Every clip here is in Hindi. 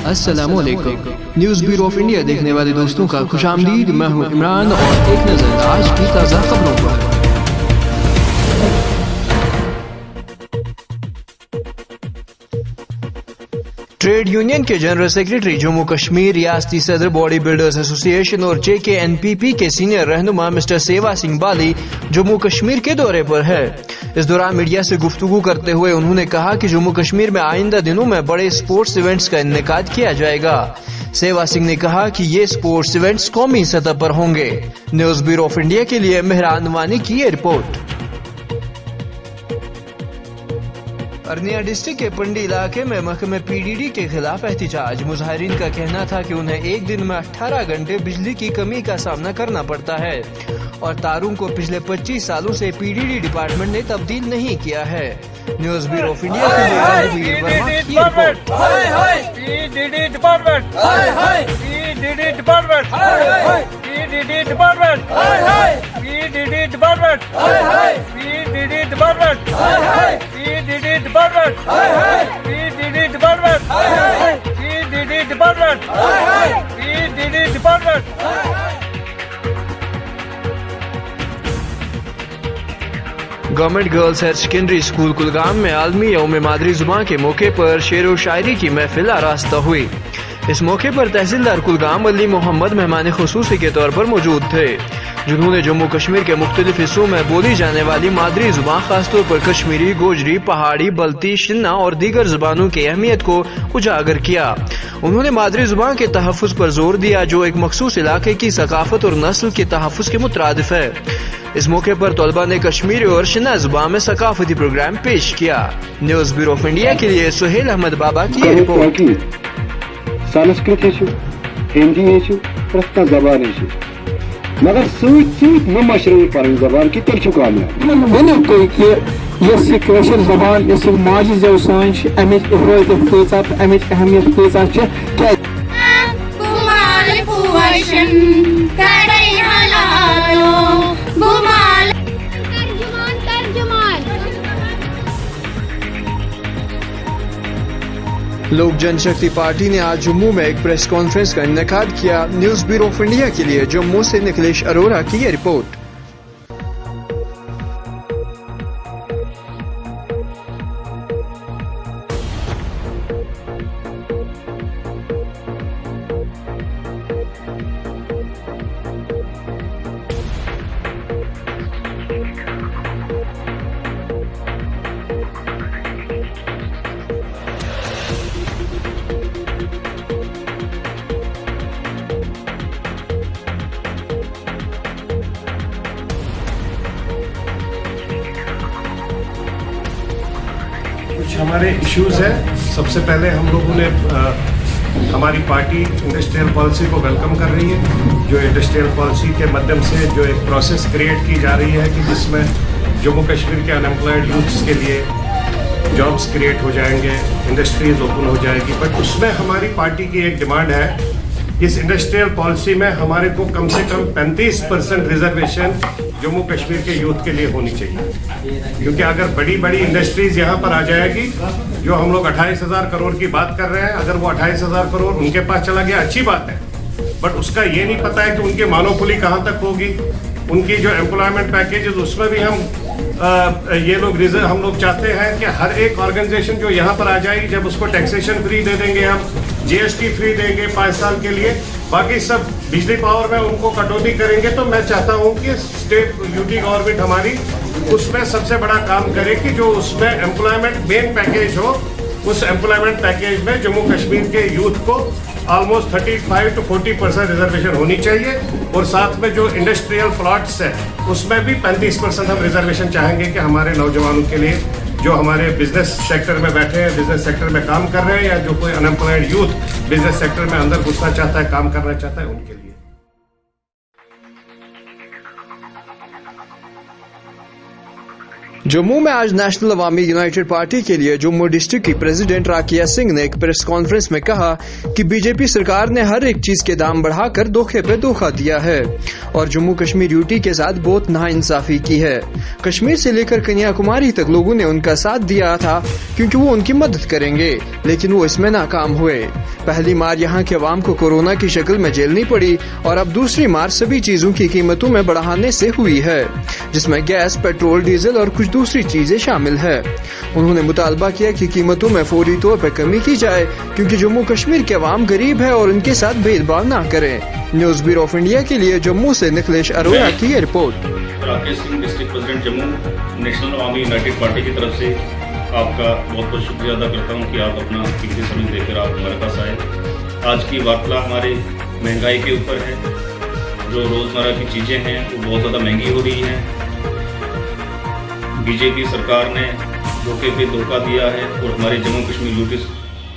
अस्सलामुअलैकुम। न्यूज़ ब्यूरो ऑफ इंडिया देखने वाले दोस्तों का खुशामदीद। मैं हूं इमरान और एक नज़र आज की ताज़ा खबरों पर। ट्रेड यूनियन के जनरल सेक्रेटरी जम्मू कश्मीर, रियासती सदर बॉडी बिल्डर्स एसोसिएशन और JKNPP के सीनियर रहनुमा मिस्टर सेवा सिंह बाली जम्मू कश्मीर के दौरे पर है। इस दौरान मीडिया से गुफ्तगू करते हुए उन्होंने कहा कि जम्मू कश्मीर में आइंदा दिनों में बड़े स्पोर्ट्स इवेंट्स का इनेकाद किया जाएगा। सेवा सिंह ने कहा कि ये स्पोर्ट्स इवेंट्स कौमी सतह पर होंगे। न्यूज़ ब्यूरो ऑफ इंडिया के लिए मेहरान वानी की ये रिपोर्ट। अरनिया डिस्ट्रिक्ट के पंडी इलाके में महकमे PDD के खिलाफ एहतिजाज। मुजाहिरीन का कहना था कि उन्हें एक दिन में 18 घंटे बिजली की कमी का सामना करना पड़ता है और तारों को पिछले 25 सालों से PDD डिपार्टमेंट ने तब्दील नहीं किया है। न्यूज़ ब्यूरो ऑफ इंडिया के लिए रणवीर वर्मा की report. PDD department, PDD department, PDD department, PDD department, PDD department, PDD department, PDD department, PDD department, PDD department. Government girls higher secondary school Kulgam में आलमी यौम मादरी जुबान के मौके पर शेर व शायरी की महफिल आरास्ता हुई। इस मौके पर तहसीलदार कुलगाम अली मोहम्मद मेहमान खुसूसी के तौर पर मौजूद थे, जिन्होंने जम्मू कश्मीर के मुख्तलिफ हिस्सों में बोली जाने वाली मादरी जुबान खासतौर पर कश्मीरी, गोजरी, पहाड़ी, बल्ती, शिन्ना और दीगर जुबानों की अहमियत को उजागर किया। उन्होंने मादरी जुबान के तहफ़्फ़ुज़ पर जोर दिया, जो एक मखसूस इलाके की सकाफत और नस्ल के तहफ़्फ़ुज़ के मुतरादिफ है। इस मौके पर तलबा ने कश्मीरी और शिन्ना जुबान में सकाफती प्रोग्राम पेश किया। न्यूज़ ब्यूरो ऑफ इंडिया के लिए सुहेल अहमद बाबा की रिपोर्ट। संस्कृत हिंदी प्रस्त जबान मगर सत मशरू पन जबान कि तेल कामयाब तुम जबान माजि जव सान अमिच हिफाजत कत अमिच अहमियत कत लोक जनशक्ति पार्टी ने आज जम्मू में एक प्रेस कॉन्फ्रेंस का इनेकाद किया। न्यूज़ ब्यूरो ऑफ इंडिया के लिए जम्मू से निखिलेश अरोरा की ये रिपोर्ट। कुछ हमारे इश्यूज हैं। सबसे पहले हम लोगों ने हमारी पार्टी इंडस्ट्रियल पॉलिसी को वेलकम कर रही है, जो इंडस्ट्रियल पॉलिसी के माध्यम से जो एक प्रोसेस क्रिएट की जा रही है कि जिसमें जम्मू कश्मीर के अनएम्प्लॉयड यूथ्स के लिए जॉब्स क्रिएट हो जाएंगे, इंडस्ट्रीज ओपन हो जाएगी। बट उसमें हमारी पार्टी की एक डिमांड है, इस इंडस्ट्रियल पॉलिसी में हमारे को कम से कम 35% रिजर्वेशन जम्मू कश्मीर के यूथ के लिए होनी चाहिए, क्योंकि अगर बड़ी बड़ी इंडस्ट्रीज यहाँ पर आ जाएगी, जो हम लोग 28,000 करोड़ की बात कर रहे हैं, अगर वो 28,000 करोड़ उनके पास चला गया अच्छी बात है, बट उसका ये नहीं पता है कि उनकी मोनोपोली कहाँ तक होगी, उनकी जो एम्प्लॉयमेंट पैकेज उसमें भी हम लोग चाहते हैं कि हर एक ऑर्गेनाइजेशन जो यहाँ पर आ जाएगी, जब उसको टैक्सेशन फ्री दे देंगे, हम GST फ्री देंगे 5 साल के लिए, बाकी सब बिजली पावर में उनको कटौती करेंगे, तो मैं चाहता हूँ कि स्टेट यूटी गवर्नमेंट हमारी उसमें सबसे बड़ा काम करे कि जो उसमें एम्प्लॉयमेंट मेन पैकेज हो, उस एम्प्लॉयमेंट पैकेज में जम्मू कश्मीर के यूथ को ऑलमोस्ट 35 to 40% रिजर्वेशन होनी चाहिए, और साथ में जो इंडस्ट्रियल प्लॉट्स है उसमें भी 35% हम रिजर्वेशन चाहेंगे कि हमारे नौजवानों के लिए, जो हमारे बिजनेस सेक्टर में बैठे हैं, बिजनेस सेक्टर में काम कर रहे हैं, या जो कोई अनएम्प्लॉयड यूथ बिजनेस सेक्टर में अंदर घुसना चाहता है, काम करना चाहता है, उनके लिए। जम्मू में आज नेशनल अवामी यूनाइटेड पार्टी के लिए जम्मू डिस्ट्रिक्ट की प्रेसिडेंट राकिया सिंह ने एक प्रेस कॉन्फ्रेंस में कहा कि बीजेपी सरकार ने हर एक चीज के दाम बढ़ाकर धोखे पे धोखा दिया है और जम्मू कश्मीर यूटी के साथ बहुत नाइंसाफी की है। कश्मीर से लेकर कन्याकुमारी तक लोगों ने उनका साथ दिया था क्योंकि वो उनकी मदद करेंगे, लेकिन वो इसमें नाकाम हुए। पहली मार यहाँ के अवाम को कोरोना की शक्ल में झेलनी पड़ी और अब दूसरी मार सभी चीजों की कीमतों में बढ़ाने से हुई है, जिसमें गैस, पेट्रोल, डीजल और कुछ दूसरी चीजें शामिल है। उन्होंने मुतालबा किया कि कीमतों में फौरी तौर पर कमी की जाए क्योंकि जम्मू कश्मीर के अवाम गरीब है और उनके साथ भेदभाव न करें। न्यूज ब्यूरो ऑफ इंडिया के लिए जम्मू से निखिलेश अरोड़ा की ये report. Rakesh Singh, district president Jammu, National Awami United Party की तरफ से आपका बहुत बहुत शुक्रिया अदा करता हूं कि आप अपना कीमती समय देकर आप हमारे पास आए। आज की वार्ता हमारे महंगाई के ऊपर है। जो रोज़मर्रा की चीज़ें हैं वो बहुत ज़्यादा महंगी हो रही हैं। बीजेपी सरकार ने धोखे पे धोखा दिया है और हमारे जम्मू कश्मीर यूटी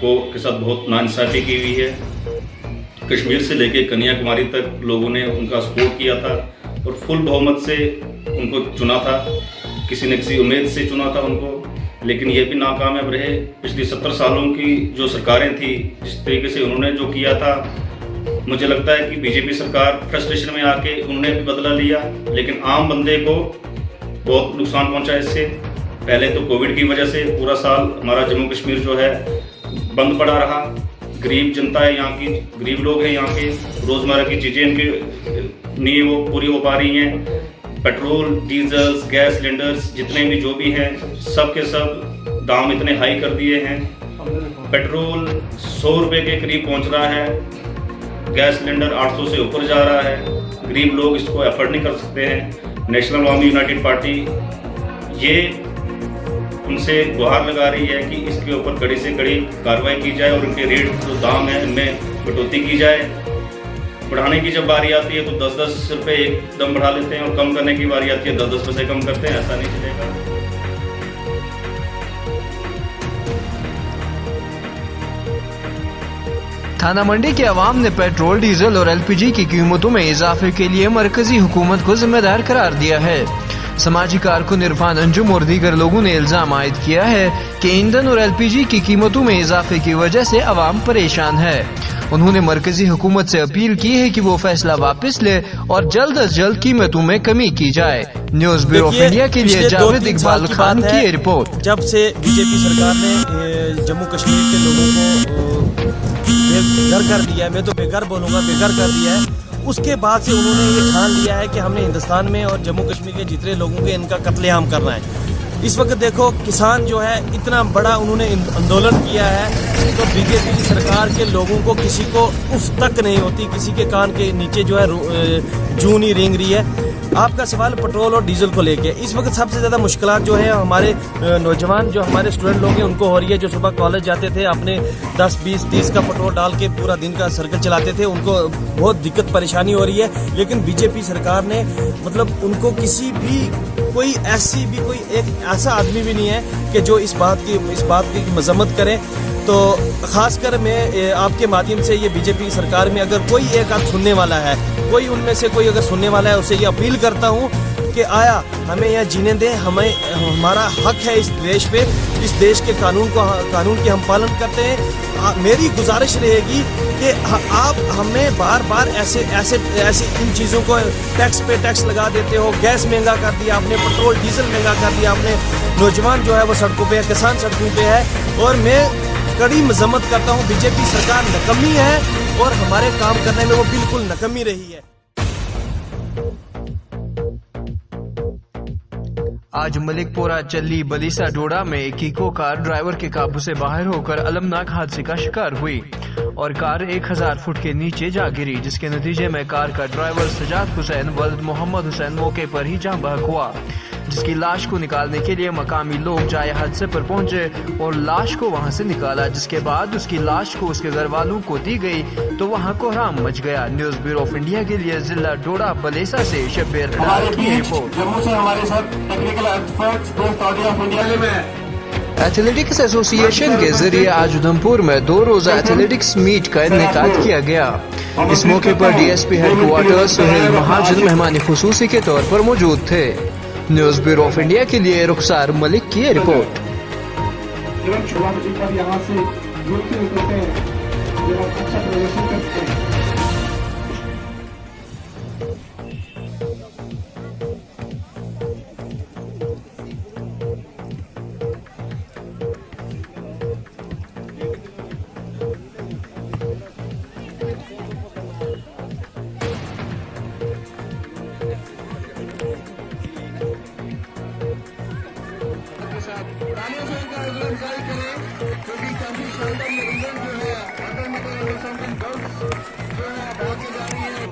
को के साथ बहुत नाइंसाफी की हुई है। कश्मीर से लेकर कन्याकुमारी तक लोगों ने उनका सपोर्ट किया था और फुल बहुमत से उनको चुना था। किसी न किसी उम्मीद से चुना था उनको, लेकिन ये भी नाकामयाब रहे। पिछली 70 सालों की जो सरकारें थी, जिस तरीके से उन्होंने जो किया था, मुझे लगता है कि बीजेपी सरकार फ्रस्ट्रेशन में आके उन्होंने भी बदला लिया, लेकिन आम बंदे को बहुत नुकसान पहुंचा इससे। पहले तो कोविड की वजह से पूरा साल हमारा जम्मू कश्मीर जो है बंद पड़ा रहा। गरीब जनता है यहाँ की, गरीब लोग हैं यहाँ के, रोज़मर्रा की चीज़ें इनकी नहीं वो पूरी हो पा रही हैं। पेट्रोल, डीजल, गैस सिलेंडर्स जितने भी जो भी हैं, सब के सब दाम इतने हाई कर दिए हैं। पेट्रोल 100 रुपये के करीब पहुँच रहा है, गैस सिलेंडर 800 से ऊपर जा रहा है। गरीब लोग इसको अफोर्ड नहीं कर सकते हैं। नेशनल अवामी यूनाइटेड पार्टी ये उनसे गुहार लगा रही है कि इसके ऊपर कड़ी से कड़ी कार्रवाई की जाए और उनके रेट जो दाम है इनमें कटौती की जाए। बढ़ाने की जब बारी आती है तो 10-10 रुपये एकदम बढ़ा लेते हैं और कम करने की बारी आती है 10-10 पैसे कम करते हैं। ऐसा नहीं चलेगा। थाना मंडी के अवाम ने पेट्रोल, डीजल और एलपीजी की कीमतों में इजाफे के लिए मरकजी हुकूमत को जिम्मेदार करार दिया है। समाजी कारकुन इरफान अंजुम और दीगर लोगों ने इल्जाम आयद किया है कि ईंधन और एलपीजी की कीमतों में इजाफे की वजह से अवाम परेशान है। उन्होंने मरकजी हुकूमत से अपील की है कि वो फैसला वापस ले और जल्द अज जल्द कीमतों में कमी की जाए। न्यूज ब्यूरो ऑफ इंडिया के लिए जावेद इकबाल खान की रिपोर्ट। जब से बीजेपी सरकार ने जम्मू कश्मीर के लोगों को बेघर कर दिया है, मैं तो बेघर बोलूँगा, बेघर कर दिया है, उसके बाद से उन्होंने ये ठान लिया है कि हमने हिंदुस्तान में और जम्मू कश्मीर के जितने लोगों के इनका कत्लेआम करना है। इस वक्त देखो किसान जो है इतना बड़ा उन्होंने आंदोलन किया है, तो बीजेपी सरकार के लोगों को किसी को उफ तक नहीं होती, किसी के कान के नीचे जो है जूं नहीं रेंग रही है। आपका सवाल पेट्रोल और डीजल को लेके, इस वक्त सबसे ज़्यादा मुश्किलात जो है हमारे नौजवान जो हमारे स्टूडेंट लोग हैं उनको हो रही है। जो सुबह कॉलेज जाते थे, अपने 10, 20, 30 का पेट्रोल डाल के पूरा दिन का सर्कल चलाते थे, उनको बहुत दिक्कत परेशानी हो रही है। लेकिन बीजेपी सरकार ने मतलब उनको किसी भी कोई एक ऐसा आदमी भी नहीं है कि जो इस बात की मजम्मत करे। तो खासकर मैं आपके माध्यम से ये बीजेपी सरकार में अगर कोई एक आध सुनने वाला है, कोई उनमें से कोई अगर सुनने वाला है, उससे ये अपील करता हूँ कि आया हमें यहाँ जीने दें। हमारा हक है इस देश पे, इस देश के कानून की हम पालन करते हैं। मेरी गुजारिश रहेगी कि आप हमें बार बार ऐसे इन चीज़ों को टैक्स पे टैक्स लगा देते हो। गैस महंगा कर दिया आपने, पेट्रोल डीजल महंगा कर दिया आपने, नौजवान जो है वो सड़कों पे है, किसान सड़कों पे है। और मैं कड़ी मजम्मत करता हूँ, बीजेपी सरकार नकम्मी है और हमारे काम करने में वो बिल्कुल नकम्मी रही है। आज मलिकपुरा चल्ली बलीसा डोडा में एक इको कार ड्राइवर के काबू से बाहर होकर अलमनाक हादसे का शिकार हुई और कार 1000 फुट के नीचे जा गिरी, जिसके नतीजे में कार का ड्राइवर सजाद हुसैन वल्द मोहम्मद हुसैन मौके पर ही जाँ बहक हुआ, जिसकी लाश को निकालने के लिए मकामी लोग जाए हादसे पर पहुंचे और लाश को वहां से निकाला, जिसके बाद उसकी लाश को उसके घर वालों को दी गई तो वहां कोहराम मच गया। न्यूज ब्यूरो ऑफ इंडिया के लिए जिला डोडा बलेसा से शब्बीर की रिपोर्ट। जम्मू से हमारे साथ टेक्निकल एक्सपर्ट्स दोस्त ऑफ इंडिया में एथलेटिक्स एसोसिएशन के जरिए आज उधमपुर में 2 रोजा एथलेटिक्स मीट का इनेकाद किया गया। इस मौके पर डीएसपी हेडक्वार्टर सुहेल महाजन मेहमान खुसूसी के तौर पर मौजूद थे। न्यूज ब्यूरो ऑफ इंडिया के लिए रुखसार मलिक की रिपोर्ट। केवल शुरुआत पर यहाँ से युवती निकलते हैं, जब अच्छा प्रदर्शन करते हैं।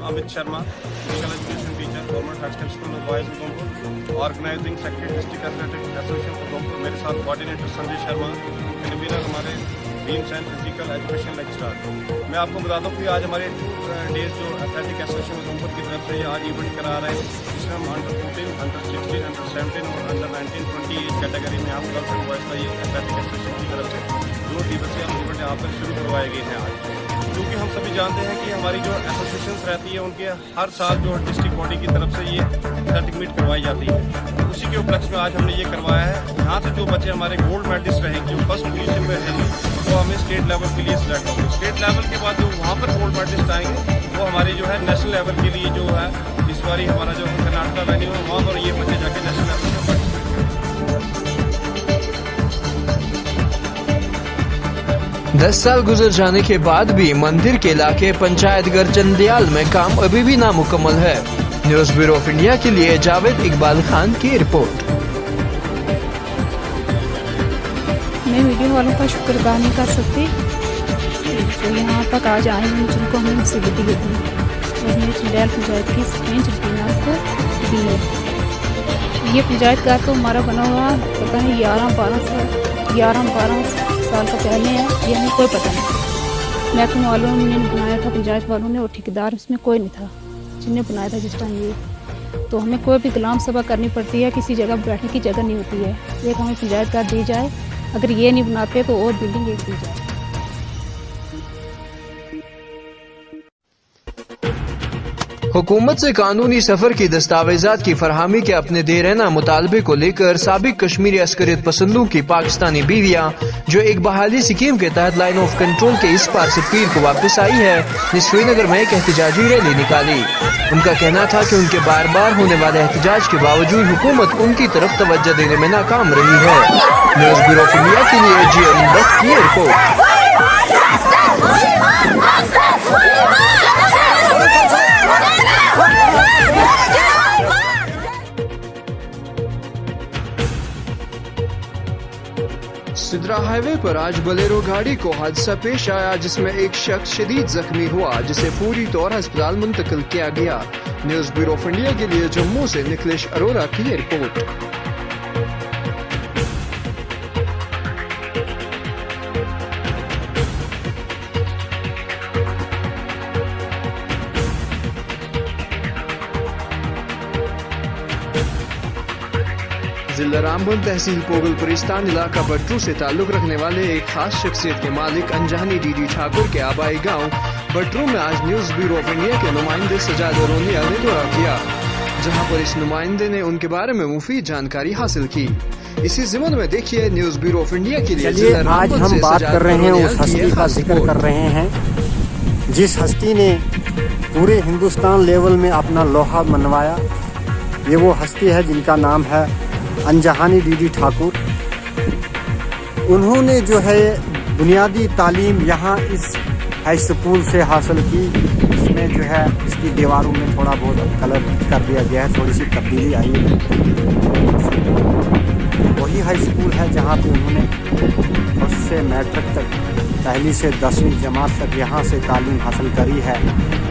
Amit Sharma, special education teacher, government high secondary school boys Udhampur, organising secretary district athletic association Udhampur. मेरे साथ कोऑर्डिनेटर संजय शर्मा, कन्वीनर हमारे teams and physical education lecturer. मैं आपको बता दूं कि आज हमारे 2 डेज जो एथलेटिक एसोसिएशन उधमपुर की तरफ से ये आज इवेंट करा रहे हैं, जिसमें हम अंडर 14, अंडर 16, अंडर 17 और अंडर 19, 20 एज कैटेगरी में हम गर्ल्स एंड बॉयज का ये एथलेटिक एसोसिएशन की तरफ से 2 दिवसीय इवेंट यहाँ पर शुरू करवाए गए हैं आज। क्योंकि हम सभी जानते हैं कि हमारी जो एसोसिएशंस रहती है उनके हर साल जो डिस्ट्रिक्ट बॉडी की तरफ से ये एथलेटिक मीट करवाई जाती है, उसी के उपलक्ष्य में आज हमने ये करवाया है। यहाँ से जो बच्चे हमारे गोल्ड मेडलिस्ट रहेंगे, जो फर्स्ट पोजीशन में रहेंगे, वो हमें स्टेट लेवल के लिए सिलेक्ट होंगे। स्टेट लेवल के बाद जो वहाँ पर गोल्ड मेडलिस्ट आएंगे वो हमारे जो है नेशनल लेवल के लिए जो है इस बारी हमारा जो कर्नाटका वेन्यू है वहाँ पर ये बच्चे जाके नेशनल लेवल पर 10 साल गुजर जाने के बाद भी मंदिर के इलाके पंचायतघर चंदियाल में काम अभी भी नामुकम्मल है। न्यूज ब्यूरो ऑफ इंडिया के लिए जावेद इकबाल खान की रिपोर्ट। मैं मीडिया वालों का शुक्र अदा नहीं कर सकती जो यहाँ तक आज आए हैं, जिनको हमने मुसीबत दी थी और हमने चंदियाल पंचायत की सरपंच रुपीना को दी है। ये पंचायत का तो हमारा बना हुआ पता नहीं 11-12 साल का पहले है, ये हमें कोई पता नहीं। महकमे वालों ने बनाया था, पंचायत वालों ने, और ठेकेदार उसमें कोई नहीं था जिनने बनाया था जिस टाइम ये। तो हमें कोई भी गुलाम सभा करनी पड़ती है, किसी जगह बैठने की जगह नहीं होती है। एक हमें पंचायत घर दी जाए, अगर ये नहीं बनाते तो और बिल्डिंग एक दी जाए। हुकूमत से कानूनी सफर की दस्तावेजात की फरहमी के अपने देरना मुतालबे को लेकर साबिक कश्मीरी अस्करियत पसंदों की पाकिस्तानी बीवियां जो एक बहाली स्कीम के तहत लाइन ऑफ कंट्रोल के इस पार से पीर को वापस आई है, ने श्रीनगर में एक एहतजाजी रैली निकाली। उनका कहना था कि उनके बार बार होने वाले एहतजाज के बावजूद हुकूमत उनकी तरफ तवज्जो देने में नाकाम रही है। न्यूज ब्यूरो ऑफ इंडिया के लिए GM भट्ट की रिपोर्ट। सिद्रा हाईवे पर आज बोलेरो गाड़ी को हादसा पेश आया, जिसमें एक शख्स शदीद जख्मी हुआ, जिसे फौरी तौर अस्पताल मुंतकिल किया गया। न्यूज ब्यूरो ऑफ इंडिया के लिए जम्मू से निखिलेश अरोरा की रिपोर्ट। जिला रामबन तहसील पोगलपुरिस्तान इलाका बट्रू से ताल्लुक रखने वाले एक खास शख्सियत के मालिक अंजहानी डीडी ठाकुर के आबाई गांव बट्रू में आज न्यूज ब्यूरो ऑफ इंडिया के नुमाइंदे सजाद अरोनिया ने दौरा किया, जहां पर इस नुमाइंदे ने उनके बारे में मुफीद जानकारी हासिल की। इसी ज़िम्मन में देखिए न्यूज ब्यूरो ऑफ इंडिया के लिए। चलिए आज हम बात कर रहे हैं उस हस्ती का जिक्र कर रहे हैं जिस हस्ती ने पूरे हिंदुस्तान लेवल में अपना लोहा मनवाया। ये वो हस्ती है जिनका नाम है अंजहानी डीडी ठाकुर। उन्होंने जो है बुनियादी तालीम यहाँ इस हाई स्कूल से हासिल की। इसमें जो है इसकी दीवारों में थोड़ा बहुत कलर कर दिया गया है, थोड़ी सी तब्दीली आई है। वही हाई स्कूल है जहाँ पे उन्होंने फर्स्ट से मैट्रिक तक, पहली से 10वीं जमात तक यहाँ से तालीम हासिल करी है।